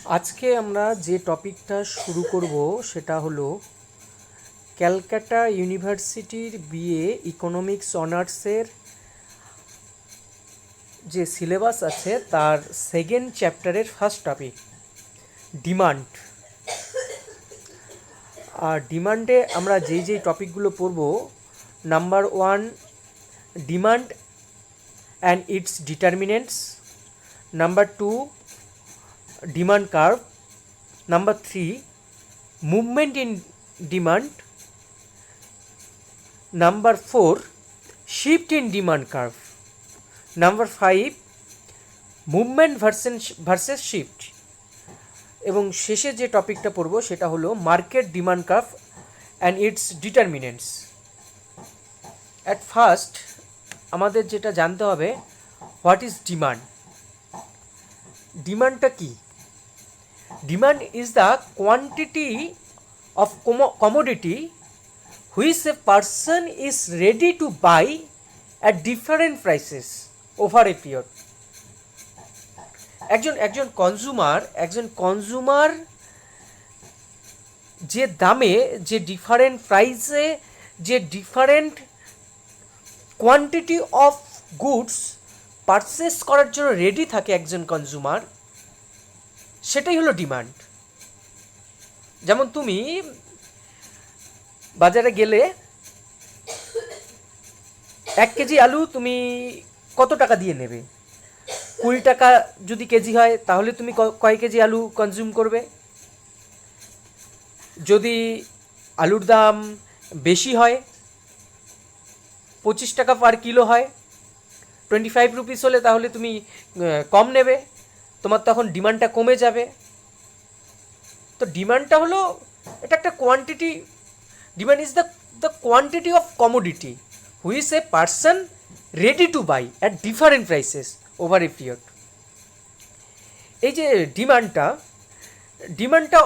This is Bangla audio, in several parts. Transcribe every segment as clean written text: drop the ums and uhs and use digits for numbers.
আজকে আমরা যে টপিকটা শুরু করব সেটা হলো ক্যালকাটা ইউনিভার্সিটির বিএ ইকোনমিক্স অনার্সের যে সিলেবাস আছে তার সেকেন্ড চ্যাপ্টারের ফার্স্ট টপিক ডিমান্ড। আর ডিমান্ডে আমরা যেই টপিকগুলো পড়ব, number one, demand and its determinants; number two, demand curve; number three, movement in demand; number four, shift in demand curve; number five, movement versus shift; এবং শেষে যে টপিকটা পড়ব সেটা হলো market demand curve and its determinants. At first আমাদের যেটা জানতে হবে, হোয়াট ইজ ডিমান্ড। ডিমান্ডটা কি? Demand is the quantity of commodity which a person is ready to buy at different prices over a period. একজন কনজিউমার যে দামে, যে ডিফারেন্ট প্রাইসে, যে different quantity of goods purchase করার জন্য রেডি থাকে একজন কনজিউমার, সেটাই হলো ডিমান্ড। যেমন তুমি বাজারে গেলে 1 কেজি আলু তুমি কত টাকা দিয়ে নেবে? 20 টাকা যদি কেজি হয় তাহলে তুমি কয় কেজি আলু কনজিউম করবে? যদি আলুর দাম বেশি হয়, 25 টাকা পার কিলো হয়, 25 রুপিস হলে তাহলে তুমি কম নেবে, তোমার তখন ডিমান্ডটা কমে যাবে। তো ডিমান্ডটা হলো, এটা একটা quantity. Demand is the quantity of commodity which a person ready to buy at different prices over a period. এই যে ডিমান্ডটা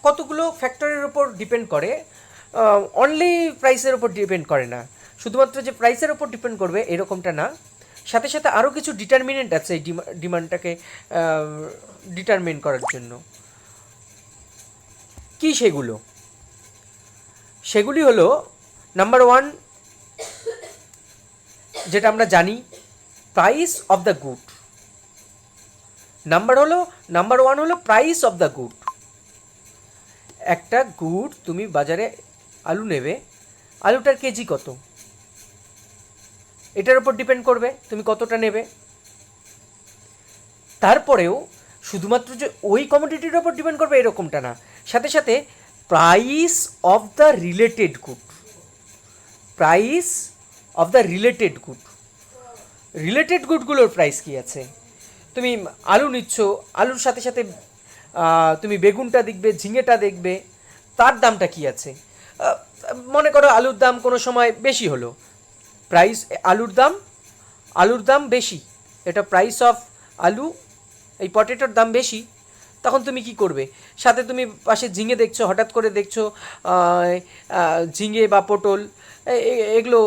কতগুলো ফ্যাক্টরের উপর ডিপেন্ড করে, অনলি প্রাইসের উপর ডিপেন্ড করে না। শুধুমাত্র যে প্রাইসের উপর ডিপেন্ড করবে এরকমটা না, সাথে সাথে আরও কিছু ডিটারমিনেন্ট আছে এই ডিমান্ডটাকে ডিটারমিন করার জন্য। কি সেগুলি হলো, নাম্বার ওয়ান, যেটা আমরা জানি, price of the good. Number one হলো প্রাইস অফ দ্য গুড। একটা গুড, তুমি বাজারে আলু নেবে, আলুটার কেজি কত, এটার উপর ডিপেন্ড করবে তুমি কতটা নেবে। তারপরেও শুধুমাত্র যে ওই কমোডিটির উপর ডিপেন্ড করবে এরকমটা না, সাথে সাথে price of the related good. Price of the related গুডগুলোর প্রাইস কী আছে। তুমি আলু নিচ্ছ, আলুর সাথে সাথে তুমি বেগুনটা দেখবে, ঝিঙেটা দেখবে, তার দামটা কী আছে। মনে করো আলুর দাম কোনো সময় বেশি হলো, প্রাইস আলুর দাম বেশি, এটা প্রাইস অফ আলু, এই পটেটোর দাম বেশি, তখন তুমি কি করবে? সাথে তুমি পাশে ঝিঙে দেখছো, হঠাৎ করে দেখছো ঝিঙে বা পটল এগুলো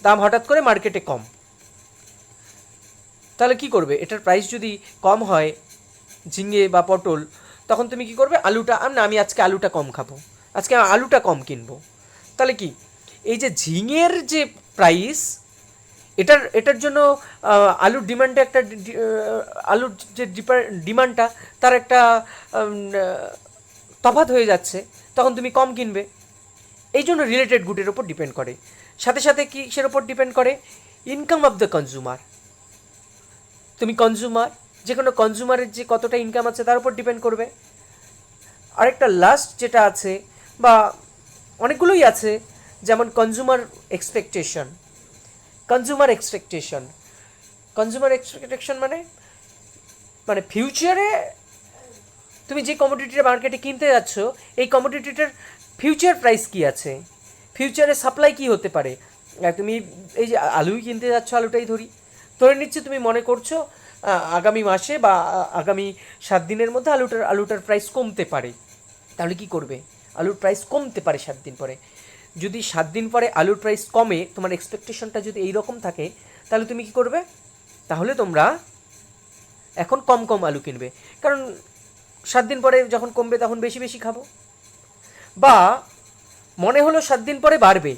দাম হঠাৎ করে মার্কেটে কম, তাহলে কি করবে? এটার প্রাইস যদি কম হয়, ঝিঙে বা পটল, তখন তুমি কি করবে? আমি আজকে আলুটা কম খাবো, আজকে আলুটা কম কিনবো। তাহলে কি, এই যে ঝিঙের যে প্রাইস, এটার জন্য আলুর ডিমান্ডে একটা আলুর যে ডিমান্ডটা তার একটা তফাৎ হয়ে যাচ্ছে, তখন তুমি কম কিনবে। এই জন্য রিলেটেড গুডের ওপর ডিপেন্ড করে। সাথে সাথে কি সের ওপর ডিপেন্ড করে? Income of the consumer. তুমি যে কোনো কনজিউমারের যে কতটা ইনকাম আছে তার উপর ডিপেন্ড করবে। আরেকটা লাস্ট যেটা আছে, বা অনেকগুলোই আছে, যেমন কনজিউমার এক্সপেকটেশন মানে ফিউচারে তুমি যে কমোডিটিটা মার্কেটে কিনতে যাচ্ছ, এই কমোডিটিটার ফিউচার প্রাইস কী আছে, ফিউচারে সাপ্লাই কী হতে পারে। তুমি এই যে আলুই কিনতে যাচ্ছ, আলুটাই ধরে নিচ্ছি, তুমি মনে করছো আগামী মাসে বা আগামী 7 দিনের মধ্যে আলুটার প্রাইস কমতে পারে, তাহলে কি করবে? আলুর প্রাইস কমতে পারে 7 দিন পরে। যদি 7 দিন পরে আলুর প্রাইস কমে, তোমার এক্সপেকটেশনটা যদি এইরকম থাকে, তাহলে তুমি কি করবে? তাহলে তোমরা এখন কম আলু কিনবে, কারণ 7 দিন পরে যখন কমবে তখন বেশি বেশি খাবো। বা মনে হলো 7 দিন পরে বাড়বে,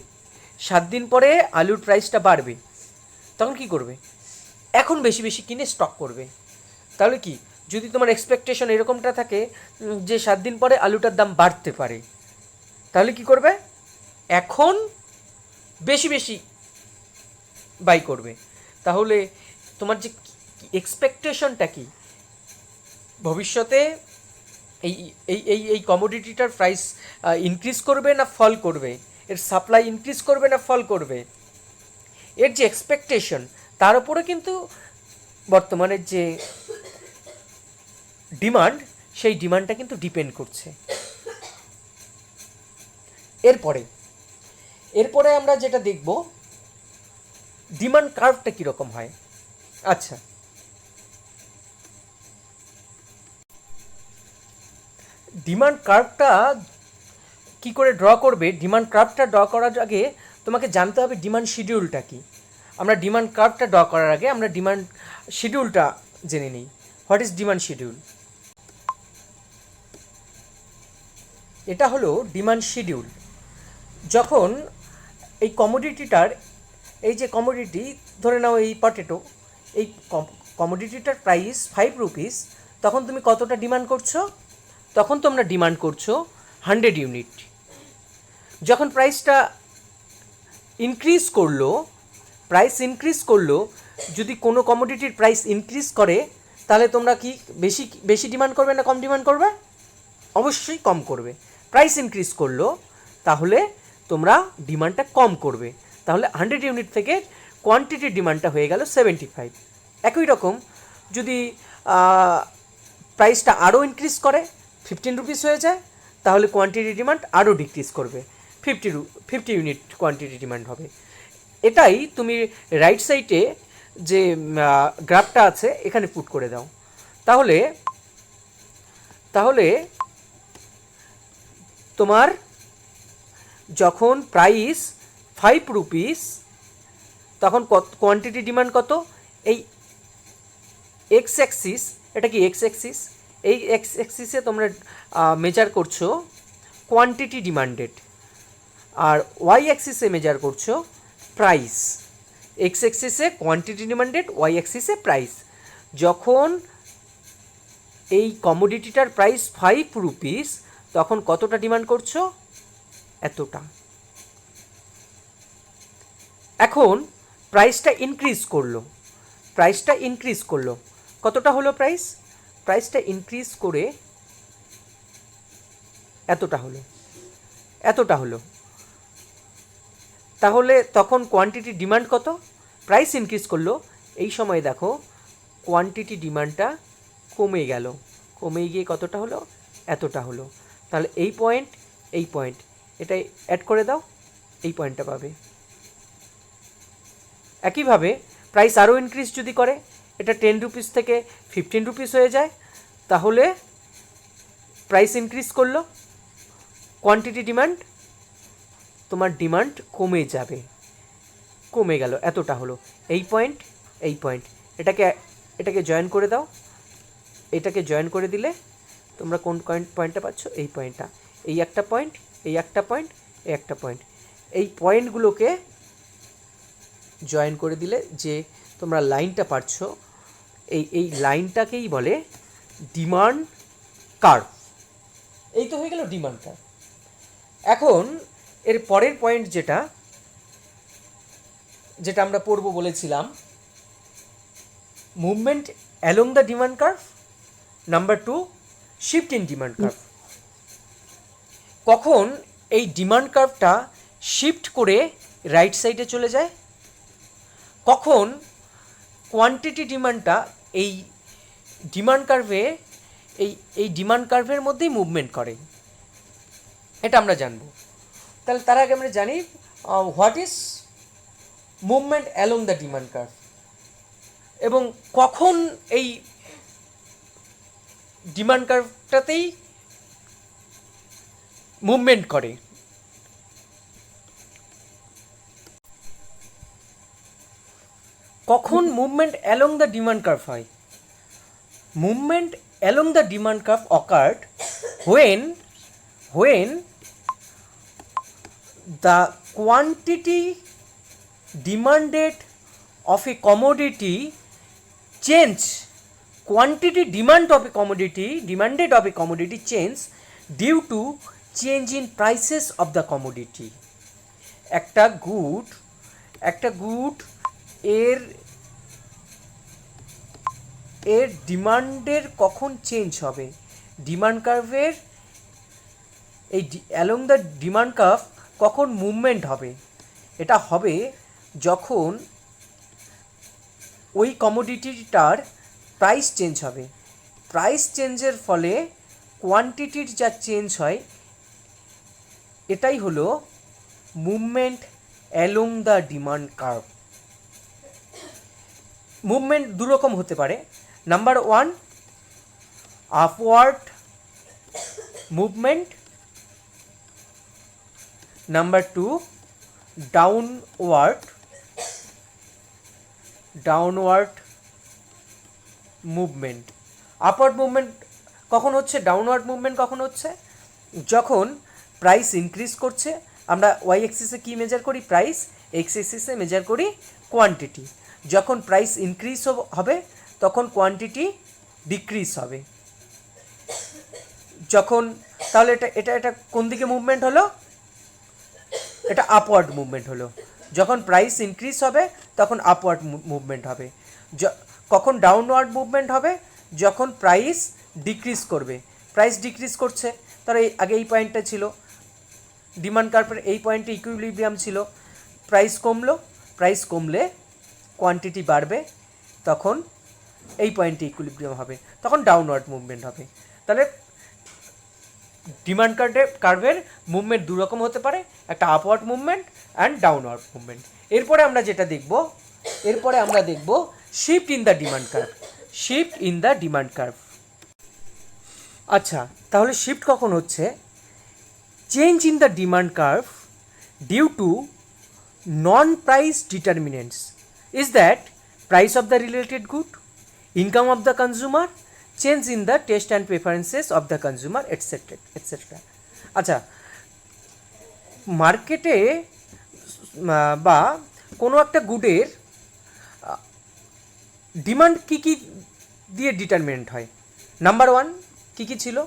7 দিন পরে আলুর প্রাইসটা বাড়বে, তখন কি করবে? এখন বেশি বেশি কিনে স্টক করবে। তাহলে কি, যদি তোমার এক্সপেকটেশন এরকমটা থাকে যে 7 দিন পরে আলুটার দাম বাড়তে পারে, তাহলে কি করবে? এখন বেশি বেশি বাই করবে। তাহলে তোমার যে এক্সপেকটেশনটা কি, ভবিষ্যতে এই এই এই এই কমোডিটিটার প্রাইস ইনক্রিজ করবে না ফল করবে, এর সাপ্লাই ইনক্রিজ করবে না ফল করবে, এর যে এক্সপেকটেশন তার উপরে কিন্তু বর্তমানের যে ডিমান্ড, সেই ডিমান্ডটা কিন্তু ডিপেন্ড করছে। এরপরে আমরা যেটা দেখব, ডিমান্ড কার্ভটা কীরকম হয়। আচ্ছা, ডিমান্ড কার্ভটা কী করে ড্র করবে? ডিমান্ড কার্ভটা ড্র করার আগে তোমাকে জানতে হবে ডিমান্ড শিডিউলটা কী। আমরা ডিমান্ড কার্ভটা ড্র করার আগে আমরা ডিমান্ড শিডিউলটা জেনে নিই। What is demand schedule? এটা হলো ডিমান্ড শিডিউল। যখন এই কমোডিটিটার, এই যে কমোডিটি ধরে নাও এই পটেটো, এই কমোডিটিটার প্রাইস 5 রুপিস, তখন তুমি কতটা ডিমান্ড করছো? তখন তোমরা ডিমান্ড করছো 100 ইউনিট। যখন প্রাইসটা ইনক্রিজ করলো, যদি কোনো কমোডিটির প্রাইস ইনক্রিজ করে, তাহলে তোমরা কি বেশি বেশি ডিমান্ড করবে না কম ডিমান্ড করবে? অবশ্যই কম করবে। প্রাইস ইনক্রিজ করলো, তাহলে তোমরা ডিমান্ডটা কম করবে। তাহলে 100 ইউনিট থেকে কোয়ান্টিটির ডিমান্ডটা হয়ে গেল 75। একই রকম যদি প্রাইসটা আরও ইনক্রিজ করে, 15 রুপিস হয়ে যায়, তাহলে কোয়ান্টিটি ডিমান্ড আরও ডিক্রিজ করবে, 50 ইউনিট কোয়ান্টিটি ডিমান্ড হবে। এটাই তুমি রাইট সাইডে যে গ্রাফটা আছে এখানে পুট করে দাও। তাহলে তোমার যখন প্রাইস 5 রুপিস, তখন কোয়ান্টিটি ডিমান্ড কত? এই এক্স অ্যাক্সিস, এটা কি এক্স অ্যাক্সিস? এই এক্স অ্যাক্সিসে তোমরা মেজার করছো কোয়ান্টিটি ডিমান্ডেড, আর ওয়াই অ্যাক্সিসে মেজার করছো প্রাইস। এক্স অ্যাক্সিসে কোয়ান্টিটি ডিমান্ডেড, ওয়াই অ্যাক্সিসে প্রাইস। যখন এই কমোডিটিটার প্রাইস 5 রুপিস, তখন কতটা ডিমান্ড করছো? এতটা। এখন প্রাইসটা ইনক্রিজ করলো, কতটা হলো প্রাইসটা ইনক্রিজ করে এতটা হলো। তাহলে তখন কোয়ান্টিটি ডিমান্ড কত? প্রাইস ইনক্রিজ করলো, এই সময় দেখো কোয়ান্টিটি ডিমান্ডটা কমে গিয়ে কতটা হলো? এতটা হলো। তাহলে এই পয়েন্ট এটাই অ্যাড করে দাও, এই পয়েন্টটা পাবে। একইভাবে প্রাইস আরও ইনক্রিজ যদি করে, এটা 10 রুপিস থেকে 15 রুপিস হয়ে যায়, তাহলে প্রাইস ইনক্রিজ করলো, কোয়ান্টিটি ডিমান্ড, তোমার ডিমান্ড কমে গেল, এতটা হলো। এই পয়েন্ট এটাকে জয়েন করে দাও। এটাকে জয়েন করে দিলে তোমরা কোন পয়েন্টটা পাচ্ছ? এই পয়েন্টটা। এই একটা পয়েন্ট, এই একটা পয়েন্ট, এই একটা পয়েন্ট, এই পয়েন্টগুলোকে জয়েন করে দিলে যে তোমরা লাইনটা পাচ্ছ, এই লাইনটাকেই বলে ডিমান্ড কার্ভ। এই তো হয়ে গেল ডিমান্ড কার্ভ। এখন এর পরের পয়েন্ট যেটা আমরা পড়ব বলেছিলাম, movement along the demand curve. Number 2, shift in demand curve. কখন এই ডিমান্ড কার্ভটা শিফট করে রাইট সাইডে চলে যায়, কখন কোয়ান্টিটি ডিমান্ডটা এই ডিমান্ড কার্ভে এই ডিমান্ড কার্ভের মধ্যেই মুভমেন্ট করে, এটা আমরা জানবো। তাহলে তার আগে আমরা জানি what is movement along the demand curve, এবং কখন এই ডিমান্ড কার্ভটাতেই মুভমেন্ট করে। কখন movement along the demand curve হয়? Movement along the demand curve occurred when the quantity demanded of a commodity change, quantity demanded of a commodity change due to change in prices of the commodity. একটা গুড এর ডিমান্ডের কখন চেঞ্জ হবে, ডিমান্ড কার্ভের এই অ্যালং দ্য ডিমান্ড কার্ভ কখন মুভমেন্ট হবে, এটা হবে যখন ওই কমোডিটিটার প্রাইস চেঞ্জ হবে। প্রাইস চেঞ্জের ফলে কোয়ান্টিটির যা চেঞ্জ হয় এটাই হলো movement along the demand curve. Movement দুরকম হতে পারে। Number 1 upward movement, number 2 downward movement. Upward movement কখন হচ্ছে, ডাউনওয়ার্ড মুভমেন্ট কখন হচ্ছে, যখন প্রাইস ইনক্রিজ করছে, আমরা ওয়াই এক্সিসে কী মেজার করি, প্রাইস, এক্স এক্সিসে মেজার করি কোয়ান্টিটি। যখন প্রাইস ইনক্রিজ হবে তখন কোয়ান্টিটি ডিক্রিজ হবে। যখন তাহলে এটা কোন দিকে মুভমেন্ট হলো, এটা আপওয়ার্ড মুভমেন্ট হলো। যখন প্রাইস ইনক্রিজ হবে তখন আপওয়ার্ড মুভমেন্ট হবে। কখন ডাউনওয়ার্ড মুভমেন্ট হবে, যখন প্রাইস ডিক্রিজ করবে। প্রাইস ডিক্রিজ করছে, তাহলে আগে এই পয়েন্টটা ছিল, ডিমান্ড কার্ভের এই পয়েন্টে ইকুইলিব্রিয়াম ছিল, প্রাইস কমলে কোয়ান্টিটি বাড়বে, তখন এই পয়েন্টে ইকুইলিব্রিয়াম হবে, তখন ডাউনওয়ার্ড মুভমেন্ট হবে। তাহলে ডিমান্ড কার্ভের মুভমেন্ট দুরকম হতে পারে, একটা upward movement and downward movement. এরপরে আমরা দেখব shift in the demand curve. আচ্ছা, তাহলে শিফট কখন হচ্ছে, change in the demand curve due to non price determinants is that price of the related good, income of the consumer, change in the taste and preferences of the consumer, etcetera. আচ্ছা, মার্কেটে বা কোনো একটা গুডের ডিমান্ড কী দিয়ে ডিটারমিনেন্ট হয়। নাম্বার 1 কী ছিল,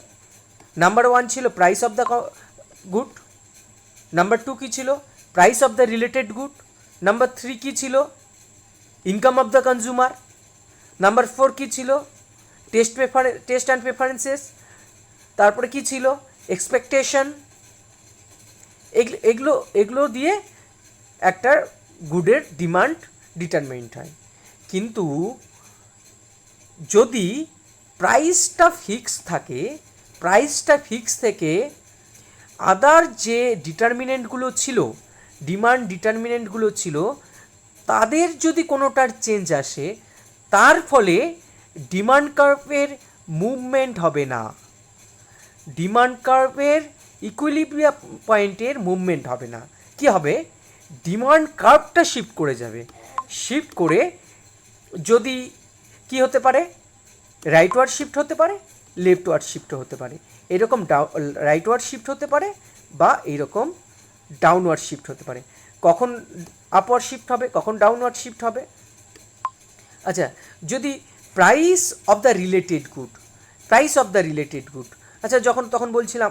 নাম্বার 1 ছিল price of the good, number 2 কী ছিল, price of the related good, number 3 কী ছিল, income of the consumer, number 4 কী ছিল, টেস্ট অ্যান্ড প্রেফারেন্সেস, তারপরে কী ছিল, এক্সপেকটেশন। এগুলো দিয়ে একটা গুডের ডিমান্ড ডিটারমিনেন্ট হয়। কিন্তু যদি প্রাইসটা ফিক্স থেকে আদার যে ডিটারমিনেন্টগুলো ছিল, ডিমান্ড ডিটারমিনেন্টগুলো ছিল, তাদের যদি কোনোটার চেঞ্জ আসে, তার ফলে ডিমান্ড কার্ভের মুভমেন্ট হবে না, ডিমান্ড কার্ভের ইকুইলিব্রিয়াম পয়েন্টের মুভমেন্ট হবে না। কি হবে, ডিমান্ড কার্ভটা শিফট করে যাবে। শিফট করে যদি কি হতে পারে, রাইটওয়ার্ড শিফট হতে পারে, লেফটওয়ার্ড শিফট হতে পারে, এরকম রাইটওয়ার্ড শিফট হতে পারে বা এইরকম ডাউনওয়ার্ড শিফট হতে পারে। কখন আপওয়ার্ড শিফট হবে, কখন ডাউনওয়ার্ড শিফট হবে। আচ্ছা, যদি price of the related good, আচ্ছা, তখন বলছিলাম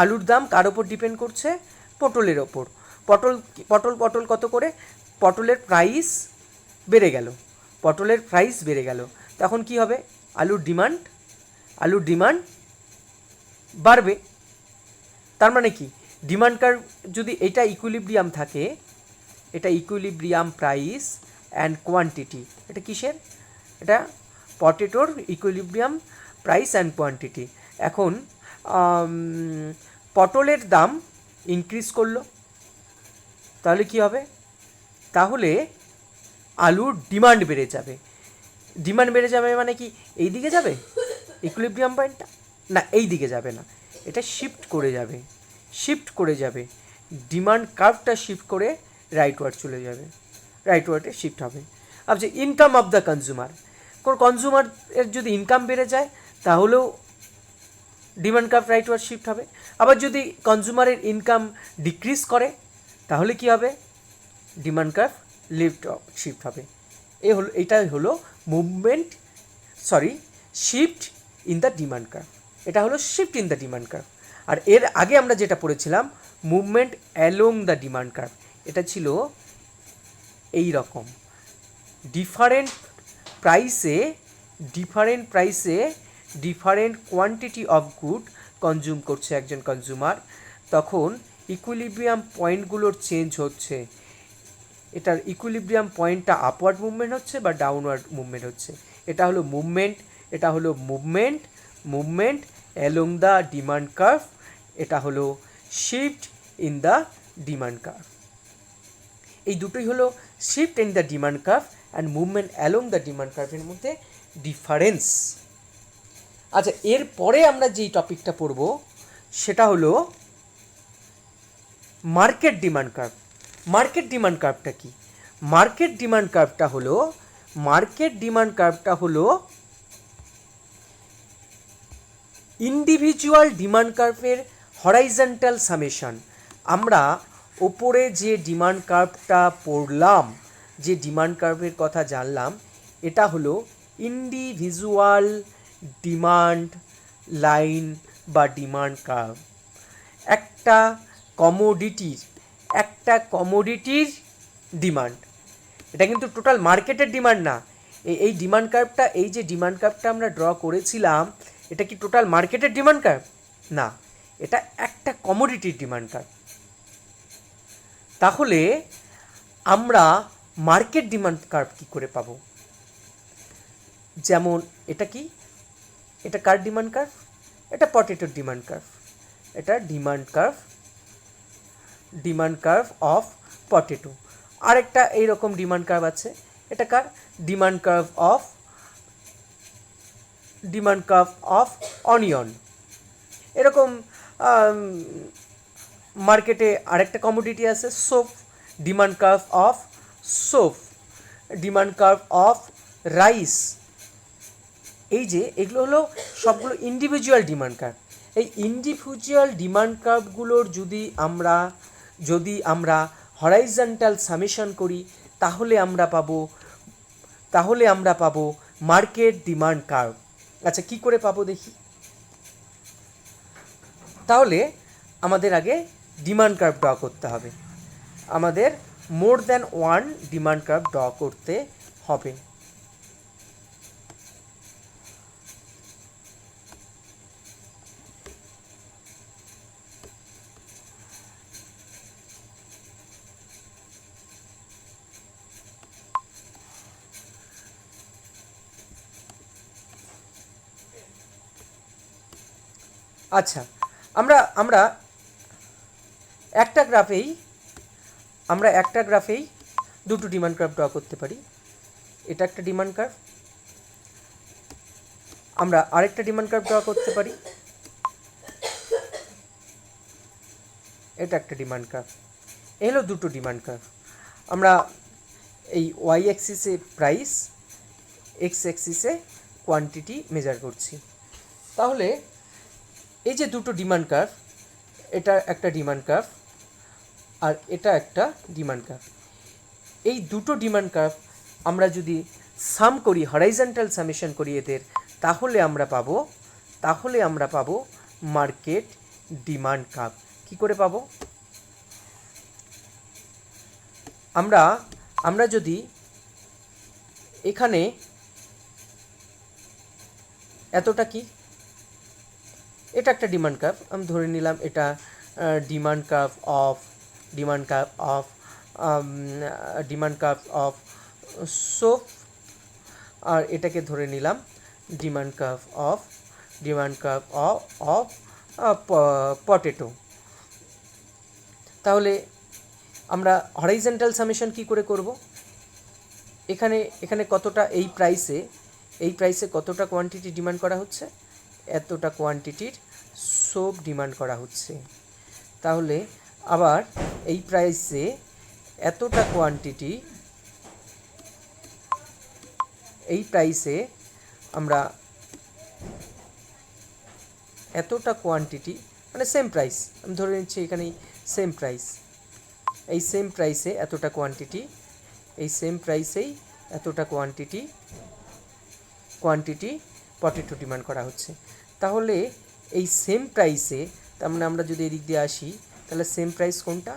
আলুর দাম কার ওপর ডিপেন্ড করছে, পটলের ওপর। পটল কত করে, পটলের প্রাইস বেড়ে গেল, তখন কি হবে, আলুর ডিমান্ড বাড়বে। তার মানে কি, ডিমান্ড কার্ভ যদি এটা ইকুইলিব্রিয়াম থাকে, এটা ইকুইলিব্রিয়াম প্রাইস অ্যান্ড কোয়ান্টিটি, এটা কিসের, এটা পটেটোর ইকুইলিব্রিয়াম প্রাইস অ্যান্ড কোয়ান্টিটি। এখন পটলের দাম ইনক্রিজ করলো, তাহলে কি হবে, তাহলে আলুর ডিমান্ড বেড়ে যাবে। মানে কি, এই দিকে যাবে ইকুইলিব্রিয়াম পয়েন্টটা, না এই দিকে যাবে না, এটা শিফট করে যাবে, ডিমান্ড কার্ভটা শিফট করে রাইটওয়ার্ড চলে যাবে, রাইটওয়ার্ডে শিফট হবে। আচ্ছা, ইনকাম অফ দ্য কনজিউমার, কোন কনজিউমারের যদি ইনকাম বেড়ে যায় তাহলেও ডিমান্ড কার্ভ রাইটওয়ার্ড শিফট হবে। আবার যদি কনজিউমারের ইনকাম ডিক্রিজ করে তাহলে কি হবে, ডিমান্ড কার্ভ লেফট শিফট হবে। এটাই হলো movement shift in the demand curve. এটা হলো shift in the demand curve. আর এর আগে আমরা যেটা পড়েছিলাম movement along the demand curve, এটা ছিল এই রকম, ডিফারেন্ট প্রাইসে different quantity of good consume করছে একজন কনজিউমার, তখন ইকুইলিব্রিয়াম পয়েন্টগুলোর চেঞ্জ হচ্ছে। এটার ইকুইলিব্রিয়াম পয়েন্টটা আপওয়ার্ড মুভমেন্ট হচ্ছে বা ডাউনওয়ার্ড মুভমেন্ট হচ্ছে। এটা হলো movement along the demand curve, এটা হলো shift in the demand curve. এই দুটোই হলো shift in the demand curve and movement along the demand কার্ভের মধ্যে ডিফারেন্স। আচ্ছা, এরপরে আমরা যেই টপিকটা পড়ব সেটা হলো market demand curve. Market demand কার্ভটা কি? মার্কেট ডিমান্ড কার্ভটা হলো ইন্ডিভিজুয়াল ডিমান্ড কার্ভের হরাইজন্টাল সামেশন। আমরা ওপরে যে ডিমান্ড কার্ভটা পড়লাম, যে ডিমান্ড কার্ভের কথা জানলাম, এটা হলো ইন্ডিভিজুয়াল ডিমান্ড লাইন বা ডিমান্ড কার্ভ। একটা কমোডিটির ডিমান্ড, এটা কিন্তু টোটাল মার্কেটের ডিমান্ড না। এই ডিমান্ড কার্ভটা, এই যে ডিমান্ড কার্ভটা আমরা ড্র করেছিলাম, এটা কি টোটাল মার্কেটের ডিমান্ড কার্ভ? না, এটা একটা কমোডিটির ডিমান্ড কার্ভ। তাহলে আমরা মার্কেট ডিমান্ড কার্ভ কী করে পাবো? যেমন এটা কি, এটা কার ডিমান্ড কার্ভ? এটা পটেটোর ডিমান্ড কার্ভ। এটা ডিমান্ড কার্ভ অফ পটেটো। আরেকটা এইরকম ডিমান্ড কার্ভ আছে, এটা কার? Demand curve of onion. এরকম মার্কেটে আরেকটা কমোডিটি আছে soap, demand curve of soap, demand curve of rice. এই যে এগুলো হলো সবগুলো ইন্ডিভিজুয়াল ডিমান্ড কার্ভ। এই ইন্ডিভিজুয়াল ডিমান্ড কার্ভগুলোর যদি আমরা হরাইজন্টাল সামেশন করি তাহলে আমরা পাবো মার্কেট ডিমান্ড কার্ভ। আচ্ছা, কি করে পাবো দেখি? তাহলে আমাদের আগে ডিমান্ড কার্ভ ড্র করতে হবে। আমাদের more than one demand curve draw করতে হবে। আচ্ছা, আমরা একটা গ্রাফেই দুটো ডিমান্ড কার্ভ ড্র করতে পারি। এটা একটা ডিমান্ড কার্ভ, আমরা আরেকটা ডিমান্ড কার্ভ ড্র করতে পারি। এটা একটা ডিমান্ড কার্ভ। এই হলো দুটো ডিমান্ড কার্ভ। আমরা এই ওয়াই অ্যাক্সিসে প্রাইস, এক্স অ্যাক্সিসে কোয়ান্টিটি মেজার করছি। তাহলে এই যে দুটো ডিমান্ড কার্ভ, এটা একটা ডিমান্ড কার্ভ আর এটা একটা ডিমান্ড কার্ভ। এই দুটো ডিমান্ড কার্ভ আমরা যদি সাম করি, হরাইজন্টাল সামেশন করি এদের, তাহলে আমরা পাবো মার্কেট ডিমান্ড কার্ভ। কি করে পাবো? আমরা যদি এখানে এতটা কি, এটা একটা ডিমান্ড কার্ভ, আমি ধরে নিলাম এটা ডিমান্ড কার্ভ অফ সোপ, আর এটাকে ধরে নিলাম ডিমান্ড কার্ভ অফ পটেটো। তাহলে আমরা হরাইজন্টাল সামেশন কি করে করব? এখানে কতটা, এই প্রাইসে কতটা কোয়ান্টিটি ডিমান্ড করা হচ্ছে? এতটা কোয়ান্টিটির সোপ ডিমান্ড করা হচ্ছে। তাহলে আবার এই প্রাইসে এতটা কোয়ান্টিটি এই প্রাইসে আমরা এতটা কোয়ান্টিটি, মানে সেম প্রাইস আমি ধরে নিচ্ছি এখানে সেম প্রাইস, এই সেম প্রাইসে এতটা কোয়ান্টিটি, এই সেম প্রাইসেই এতটা কোয়ান্টিটি পটেটো ডিমান্ড করা হচ্ছে। তাহলে এই সেম প্রাইসে, তার মানে আমরা যদি এদিক দিয়ে আসি, তাহলে সেম প্রাইস কোনটা?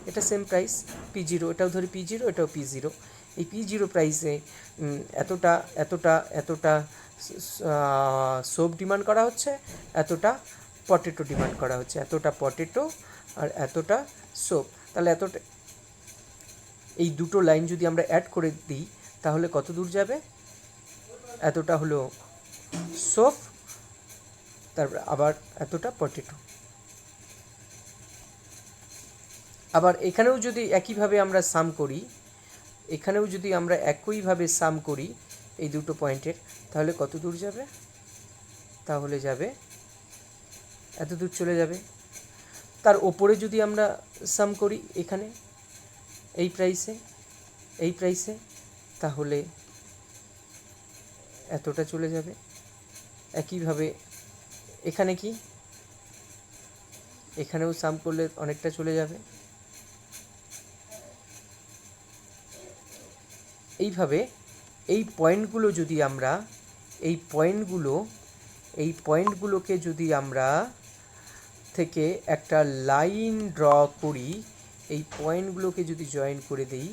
এটা সেম প্রাইস P0, এটাও ধরি P0, এটাও P0। এই P0 প্রাইসে এতটা এতটা এতটা সোপ ডিমান্ড করা হচ্ছে, এতটা পটেটো ডিমান্ড করা হচ্ছে, এতটা পটেটো আর এতটা সোপ। তাহলে এতটা, এই দুটো লাইন যদি আমরা অ্যাড করে দিই তাহলে কত দূর যাবে? এতটা হলো সোপ, তারপর আবার এতটা পটেটো। আবার এখানেও যদি একইভাবে আমরা সাম করি, এখানেও যদি আমরা একইভাবে সাম করি এই দুটো পয়েন্টের, তাহলে কত দূর যাবে? তাহলে যাবে এত দূর চলে যাবে। তার ওপরে যদি আমরা সাম করি এখানে এই প্রাইসে, তাহলে এতটা চলে যাবে। একইভাবে এখানে কি, এখানেও সাম করলে অনেকটা চলে যাবে। এইভাবে এই পয়েন্টগুলো যদি আমরা, এই পয়েন্টগুলোকে যদি আমরা থেকে একটা লাইন ড্র করি, এই পয়েন্টগুলোকে যদি জয়েন করে দিই,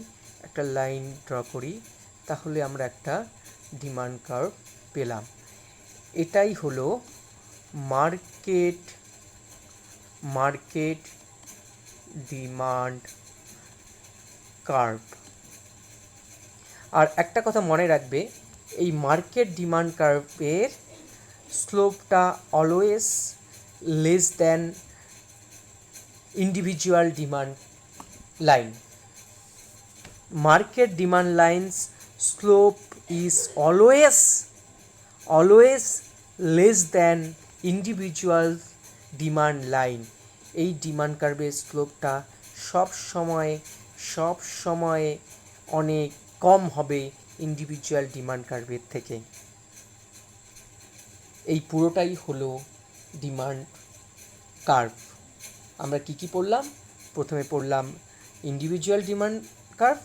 একটা লাইন ড্র করি, তাহলে আমরা একটা ডিমান্ড কার্ভ পেলাম। এটাই হলো মার্কেট ডিমান্ড কার্ভ। আর একটা কথা মনে রাখবে, এই মার্কেট ডিমান্ড কার্ভের স্লোপটা always less than individual demand line. Market demand lines slope is always less than individual demand line. এই ডিমান্ড কার্ভের স্লোপটা সব সময় অনেক কম হবে ইন্ডিভিজুয়াল ডিমান্ড কার্ভের থেকে। এই পুরোটাই হলো ডিমান্ড কার্ভ। আমরা কি পড়লাম? প্রথমে পড়লাম ইন্ডিভিজুয়াল ডিমান্ড কার্ভ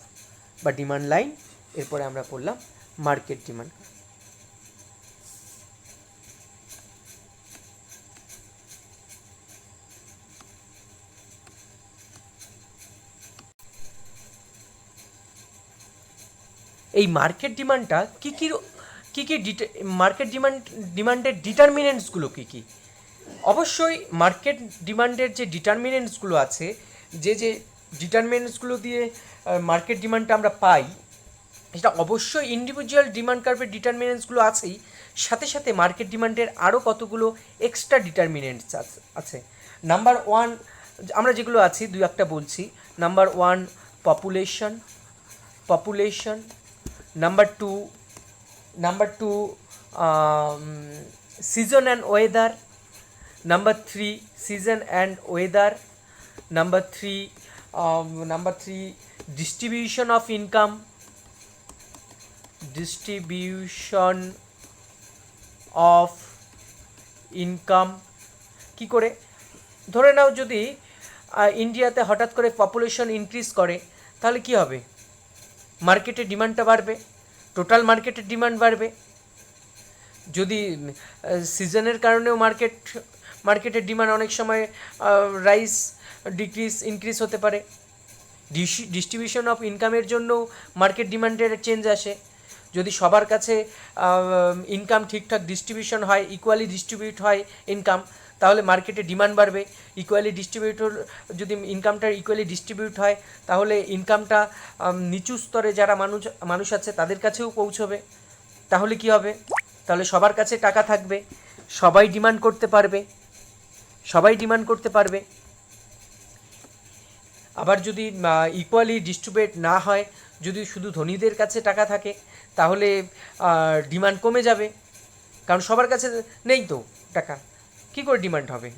বা ডিমান্ড লাইন, এরপরে আমরা পড়লাম মার্কেট ডিমান্ড কার্ভ। এই মার্কেট ডিমান্ডটা কী মার্কেট ডিমান্ডের ডিটারমিনেন্টসগুলো কী কী? অবশ্যই মার্কেট ডিমান্ডের যে ডিটারমিনেন্টসগুলো আছে, যে ডিটারমিনেন্টসগুলো দিয়ে মার্কেট ডিমান্ডটা আমরা পাই, এটা অবশ্যই ইন্ডিভিজুয়াল ডিমান্ড কার্ভের ডিটারমিনেন্টসগুলো আছেই, সাথে সাথে মার্কেট ডিমান্ডের আরও কতগুলো এক্সট্রা ডিটারমিনেন্টস আছে। নাম্বার ওয়ান, আমরা যেগুলো আছি দুই একটা বলছি। Number one population. Number two season and weather. Number three season and weather. Number three distribution of income. কী করে? ধরে নাও যদি ইন্ডিয়াতে হঠাৎ করে পপুলেশন ইনক্রিজ করে, তাহলে কি হবে? মার্কেটের ডিমান্ডটা বাড়বে, টোটাল মার্কেটের ডিমান্ড বাড়বে। যদি সিজনের কারণেও মার্কেটের ডিমান্ড অনেক সময় ইনক্রিজ হতে পারে। ডিস্ট্রিবিউশন অফ ইনকামের জন্য মার্কেট ডিমান্ডের চেঞ্জ আসে। যদি সবার কাছে ইনকাম ঠিকঠাক ডিস্ট্রিবিউশন হয়, ইকুয়ালি ডিস্ট্রিবিউট হয় ইনকাম, তাহলে মার্কেটে ডিমান্ড বাড়বে। যদি ইনকামটা ইকুয়ালি ডিস্ট্রিবিউট হয়, তাহলে ইনকামটা নিচু স্তরে যারা মানুষ আছে তাদের কাছেও পৌঁছবে। তাহলে কি হবে? তাহলে সবার কাছে টাকা থাকবে, সবাই ডিমান্ড করতে পারবে। আবার যদি ইকুয়ালি ডিস্ট্রিবিউট না হয়, যদি শুধু ধনীদের কাছে টাকা থাকে, তাহলে ডিমান্ড কমে যাবে, কারণ সবার কাছে নেই তো টাকা, কী করে ডিমান্ড হবে?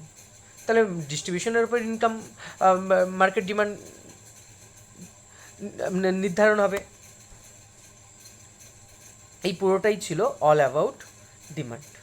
তাহলে ডিস্ট্রিবিউশনের উপর ইনকাম মার্কেট ডিমান্ড নির্ধারণ হবে। এই পুরোটাই ছিল অল অ্যাবাউট ডিমান্ড।